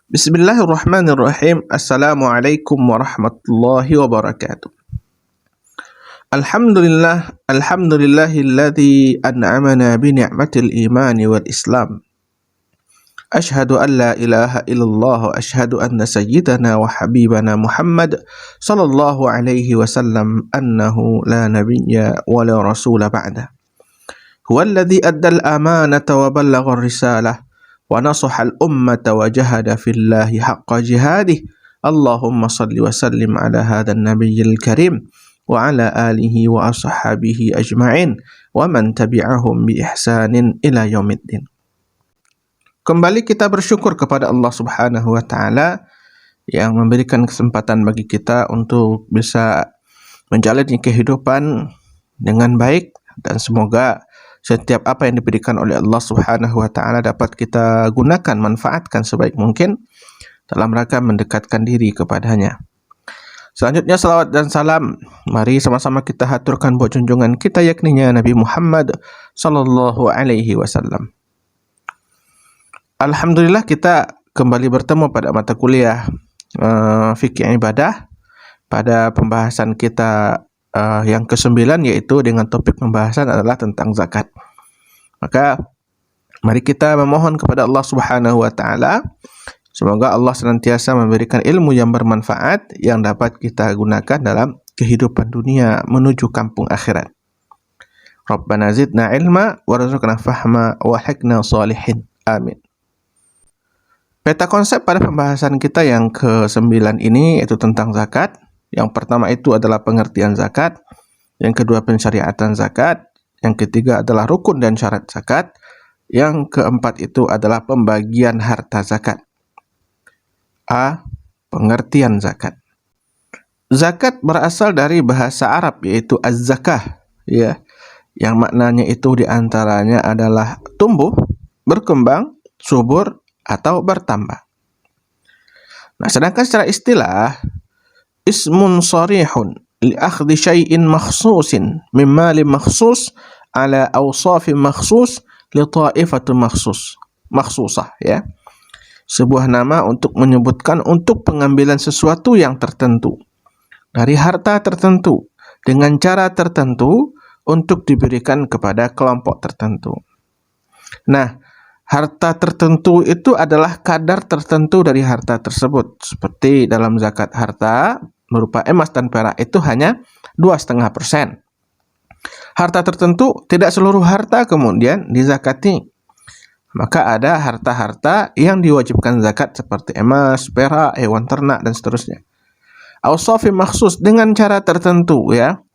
Bismillahirrahmanirrahim. Assalamualaikum warahmatullahi wabarakatuh. Alhamdulillahilladzi an'amana bi ni'matil imani wal islam. Ashhadu an la ilaha illallah wa ashhadu anna sayyidana wa habibana Muhammad sallallahu alaihi wasallam annahu la nabiyya wa la rasula ba'da. Huwallazi addal amanata wa ballagha risalah wa nasahal ummata wa jahada fillahi haqqa jihadih. Allahumma salli wa sallim ala hadan nabiyyil karim wa ala alihi wa ashabihi ajma'in wa man tabi'ahum bi ihsanin ila yaumiddin. Kembali kita bersyukur kepada Allah Subhanahu wa taala yang memberikan kesempatan bagi kita untuk bisa menjalani kehidupan dengan baik, dan semoga setiap apa yang diberikan oleh Allah Subhanahu wa taala dapat kita gunakan, manfaatkan sebaik mungkin dalam rangka mendekatkan diri kepadanya. Selanjutnya salawat dan salam mari sama-sama kita haturkan buat junjungan kita, yakninya Nabi Muhammad sallallahu alaihi wasallam. Alhamdulillah kita kembali bertemu pada mata kuliah fikih ibadah pada pembahasan kita yang ke-9, yaitu dengan topik pembahasan adalah tentang zakat. Maka mari kita memohon kepada Allah Subhanahu wa taala semoga Allah senantiasa memberikan ilmu yang bermanfaat yang dapat kita gunakan dalam kehidupan dunia menuju kampung akhirat. Rabbana zidna ilma warzuqna fahma wa hakna salihin. Amin. Peta konsep pada pembahasan kita yang ke-9 ini yaitu tentang zakat. Yang pertama itu adalah pengertian zakat, yang kedua pensyariatan zakat, yang ketiga adalah rukun dan syarat zakat, yang keempat itu adalah pembagian harta zakat. A. Pengertian zakat. Zakat berasal dari bahasa Arab yaitu az-zakah, ya, yang maknanya itu diantaranya adalah tumbuh, berkembang, subur, atau bertambah. Nah, sedangkan secara istilah ismun sarihun li akhdhi syai'in makhsusin min mali makhsus ala awsafin makhsus li ta'ifatin makhsusah, ya. Sebuah nama untuk menyebutkan untuk pengambilan sesuatu yang tertentu dari harta tertentu dengan cara tertentu untuk diberikan kepada kelompok tertentu. Nah, harta tertentu itu adalah kadar tertentu dari harta tersebut. Seperti dalam zakat harta berupa emas dan perak itu hanya 2,5%. Harta tertentu, tidak seluruh harta kemudian dizakati. Maka ada harta-harta yang diwajibkan zakat seperti emas, perak, hewan ternak, dan seterusnya. Awsafi makhsus dengan cara tertentu, ya.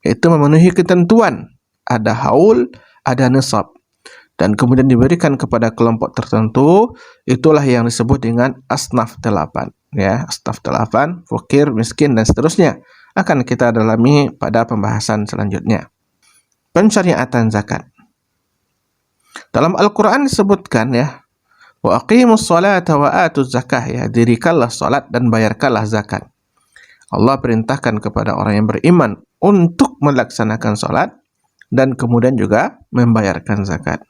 Itu memenuhi ketentuan. Ada haul, ada nisab. Dan kemudian diberikan kepada kelompok tertentu, itulah yang disebut dengan asnaf 8, ya, asnaf 8, fakir, miskin, dan seterusnya akan kita dalami pada pembahasan selanjutnya. Pensyariatan zakat. Dalam Al-Qur'an disebutkan, ya, wa aqimus sholata wa atuz zakah, ya, dirikanlah salat dan bayarkanlah zakat. Allah perintahkan kepada orang yang beriman untuk melaksanakan salat dan kemudian juga membayarkan zakat.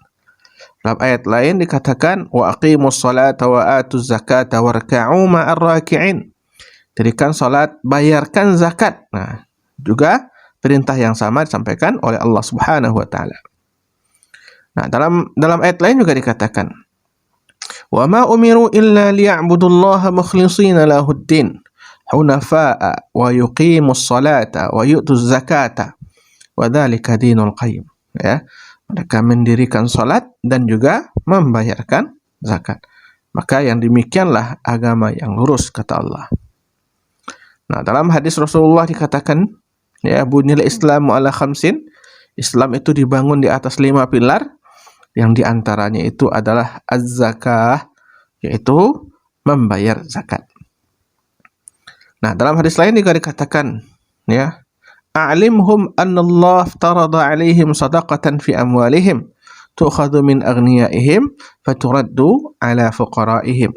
Dalam ayat lain dikatakan wa aqimus salata wa atuz zakata warka'u ma'ar raki'in. Dirikan salat, bayarkan zakat. Nah, juga perintah yang sama disampaikan oleh Allah Subhanahu wa taala. Nah, dalam ayat lain juga dikatakan wa ma umiru illa liya'budullaha mukhlishina lahuddin hunafa'a wa yuqimus salata wa yu'tuz zakata wa dzalika dinul qayyim, ya. Mereka mendirikan salat dan juga membayarkan zakat. Maka yang demikianlah agama yang lurus, kata Allah. Nah, dalam hadis Rasulullah dikatakan, ya, bunyil islamu ala khamsin. Islam itu dibangun di atas 5 pilar, yang diantaranya itu adalah az-zakah, yaitu membayar zakat. Nah, dalam hadis lain juga dikatakan, ya, a'limhum anna Allah aftarada 'alaihim shadaqatan fi amwalihim tu'khadhu min aghniyaihim faturaddu 'ala fuqaraihim.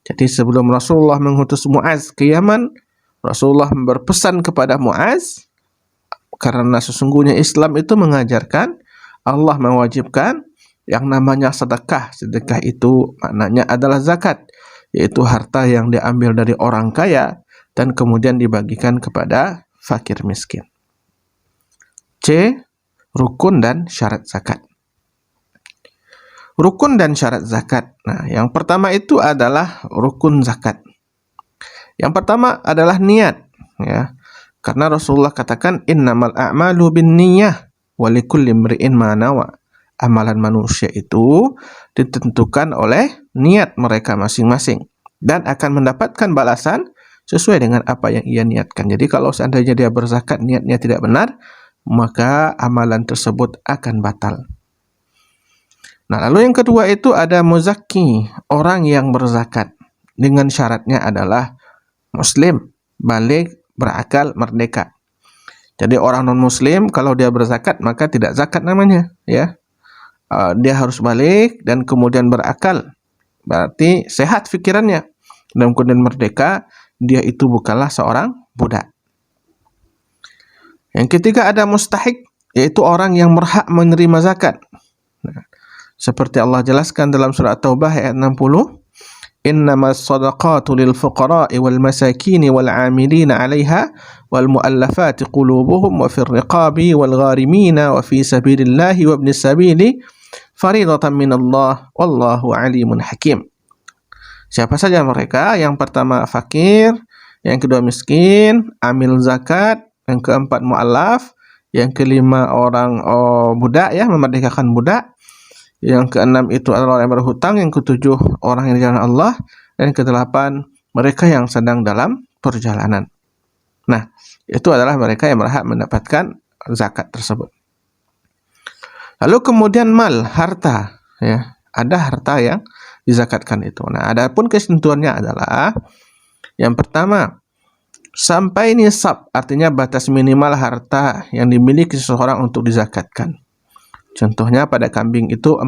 Jadi sebelum Rasulullah mengutus Muaz ke Yaman, Rasulullah berpesan kepada Muaz, karena sesungguhnya Islam itu mengajarkan, Allah mewajibkan yang namanya sedekah. Sedekah itu maknanya adalah zakat yaitu harta yang diambil dari orang kaya dan kemudian dibagikan kepada fakir miskin. C. Rukun dan syarat zakat. Rukun dan syarat zakat. Nah, yang pertama itu adalah rukun zakat. Yang pertama adalah niat, ya. Karena Rasulullah katakan innamal a'malu binniyah wa likulli imri'in ma nawa. Amalan manusia itu ditentukan oleh niat mereka masing-masing dan akan mendapatkan balasan sesuai dengan apa yang ia niatkan. Jadi kalau seandainya dia berzakat niatnya tidak benar, maka amalan tersebut akan batal. Nah, lalu yang kedua itu ada muzakki, orang yang berzakat. Dengan syaratnya adalah muslim, baligh, berakal, merdeka. Jadi orang non-muslim kalau dia berzakat maka tidak zakat namanya, ya. Dia harus balik dan kemudian berakal, berarti sehat pikirannya, dan kemudian merdeka, dia itu bukanlah seorang budak. Yang ketiga ada mustahik, yaitu orang yang berhak menerima zakat. Nah, seperti Allah jelaskan dalam surat Taubah ayat 60, innamas sadaqatu lil fuqara'i wal masakini wal 'amilina 'alaiha wal mu'allafati qulubuhum wa fir riqabi wal gharimina wa fi sabilillahi wa ibnis sabili faridatan minallah wallahu alimun hakim. Siapa saja mereka? Yang pertama fakir, yang kedua miskin, amil zakat, yang keempat mu'allaf, yang kelima orang budak, ya, memerdekakan budak, yang keenam itu adalah orang yang berhutang, yang ketujuh orang yang di jalan Allah, dan kedelapan mereka yang sedang dalam perjalanan. Nah, itu adalah mereka yang berhak mendapatkan zakat tersebut. Lalu kemudian mal, harta, ya. Ada harta yang dizakatkan itu. Nah, adapun ketentuannya adalah yang pertama, sampai nisab, artinya batas minimal harta yang dimiliki seseorang untuk dizakatkan. Contohnya pada kambing itu 40.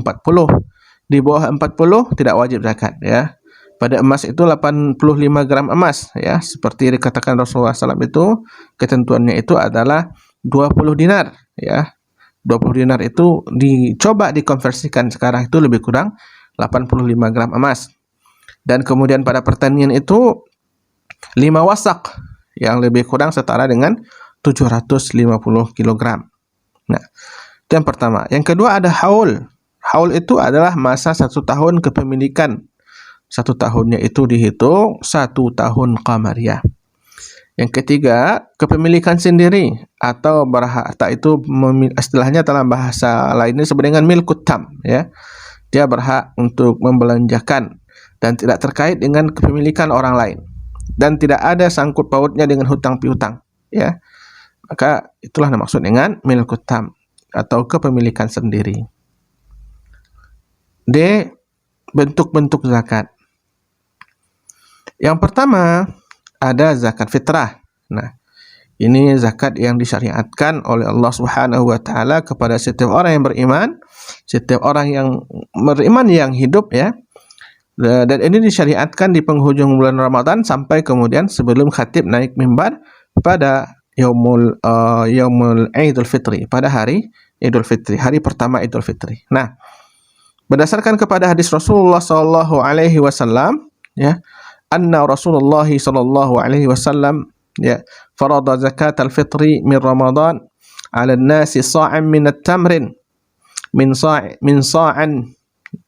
Di bawah 40 tidak wajib zakat, ya. Pada emas itu 85 gram emas, ya. Seperti dikatakan Rasulullah SAW itu, ketentuannya itu adalah 20 dinar, ya. 20 dinar itu dicoba dikonversikan sekarang itu lebih kurang 85 gram emas. Dan kemudian pada pertanian itu 5 wasak yang lebih kurang setara dengan 750 kg. Nah, itu yang pertama. Yang kedua ada haul. Haul itu adalah masa 1 tahun kepemilikan. 1 tahunnya itu dihitung 1 tahun qamariyah. Yang ketiga, kepemilikan sendiri atau berharta itu istilahnya dalam bahasa lainnya disebut dengan milkut tam, ya. Dia berhak untuk membelanjakan dan tidak terkait dengan kepemilikan orang lain dan tidak ada sangkut pautnya dengan hutang piutang, ya. Maka itulah yang maksud dengan milkut tam atau kepemilikan sendiri. D. Bentuk-bentuk zakat. Yang pertama ada zakat fitrah. Nah, ini zakat yang disyariatkan oleh Allah Subhanahu wa taala kepada setiap orang yang beriman, setiap orang yang beriman yang hidup, ya. Dan ini disyariatkan di penghujung bulan Ramadan sampai kemudian sebelum khatib naik mimbar pada yaumul Idul Fitri, pada hari Idul Fitri, hari pertama Idul Fitri. Nah, berdasarkan kepada hadis Rasulullah sallallahu alaihi wasallam, ya, anna Rasulullah sallallahu alaihi wasallam, ya, farada zakat al-fitri min Ramadan 'ala an-nasi sa'an min at-tamrin min sa'an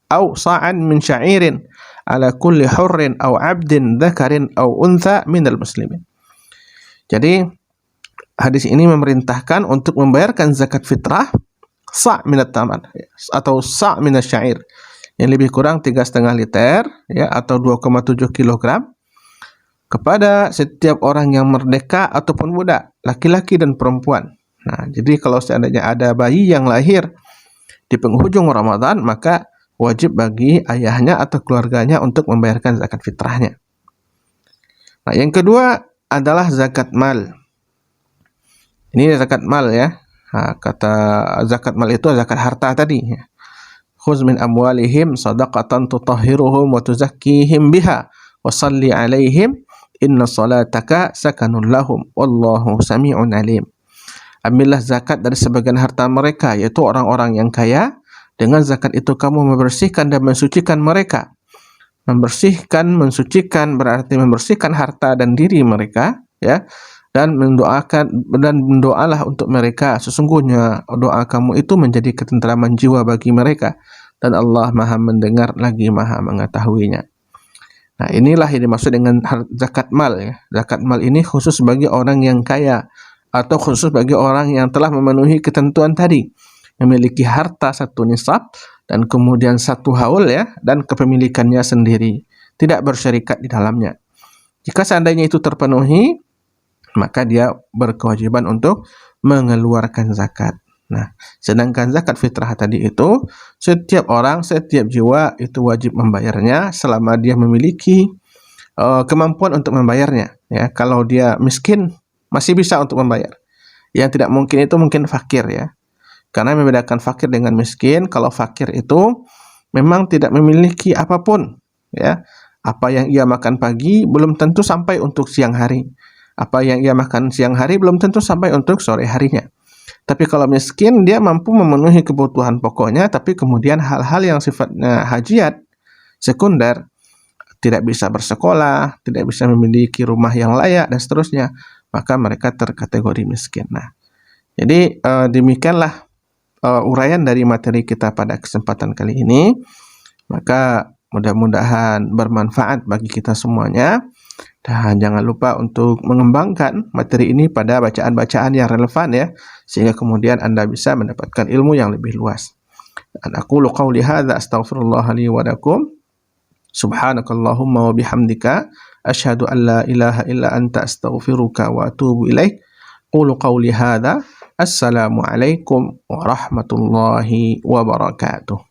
aw sa'an min sya'irin 'ala kulli hurrin aw 'abdin dzakarin aw untha min al-muslimin. Jadi hadis ini memerintahkan untuk membayarkan zakat fitrah sa' min at-tamr atau sa' min asy-sya'ir, yang lebih kurang 3,5 liter, ya, atau 2,7 kg kepada setiap orang yang merdeka ataupun budak, laki-laki dan perempuan. Nah, jadi kalau seandainya ada bayi yang lahir di penghujung Ramadan, maka wajib bagi ayahnya atau keluarganya untuk membayarkan zakat fitrahnya. Nah, yang kedua adalah zakat mal. Ini zakat mal, ya. Nah, kata zakat mal itu zakat harta tadi, ya. Khuz min amwalihim sadaqatan tutahhiruhum wa tuzakkihim biha wa shalli alaihim inna salataka sakanun lahum wallahu sami'un alim. Ambillah zakat dari sebagian harta mereka, yaitu orang-orang yang kaya. Dengan zakat itu kamu membersihkan dan mensucikan mereka. membersihkan, mensucikan, berarti membersihkan harta dan diri mereka, ya, dan berdoalah untuk mereka. Sesungguhnya doa kamu itu menjadi ketentraman jiwa bagi mereka, dan Allah Maha mendengar lagi Maha mengetahuinya. Nah, inilah yang dimaksud dengan zakat mal, ya. Zakat mal ini khusus bagi orang yang kaya atau khusus bagi orang yang telah memenuhi ketentuan tadi, memiliki harta 1 nisab dan kemudian 1 haul, ya, dan kepemilikannya sendiri, tidak bersyarikat di dalamnya. Jika seandainya itu terpenuhi, maka dia berkewajiban untuk mengeluarkan zakat. Nah, sedangkan zakat fitrah tadi itu setiap orang, setiap jiwa itu wajib membayarnya selama dia memiliki kemampuan untuk membayarnya, ya. Kalau dia miskin masih bisa untuk membayar. Yang tidak mungkin itu mungkin fakir, ya. Karena membedakan fakir dengan miskin, kalau fakir itu memang tidak memiliki apapun, ya. Apa yang ia makan pagi belum tentu sampai untuk siang hari. Apa yang ia makan siang hari belum tentu sampai untuk sore harinya. Tapi kalau miskin, dia mampu memenuhi kebutuhan pokoknya, tapi kemudian hal-hal yang sifatnya hajiat, sekunder, tidak bisa bersekolah, tidak bisa memiliki rumah yang layak, dan seterusnya, maka mereka terkategori miskin. Nah, jadi demikianlah uraian dari materi kita pada kesempatan kali ini. Maka mudah-mudahan bermanfaat bagi kita semuanya. Dan jangan lupa untuk mengembangkan materi ini pada bacaan-bacaan yang relevan, ya, sehingga kemudian Anda bisa mendapatkan ilmu yang lebih luas. Dan aqulu qauli hadza astaghfirullah li wa lakum. Subhanakallahumma wa bihamdika asyhadu an la ilaha illa anta astaghfiruka wa atubu ilaik. Qulu qauli hadza. Assalamualaikum warahmatullahi wabarakatuh.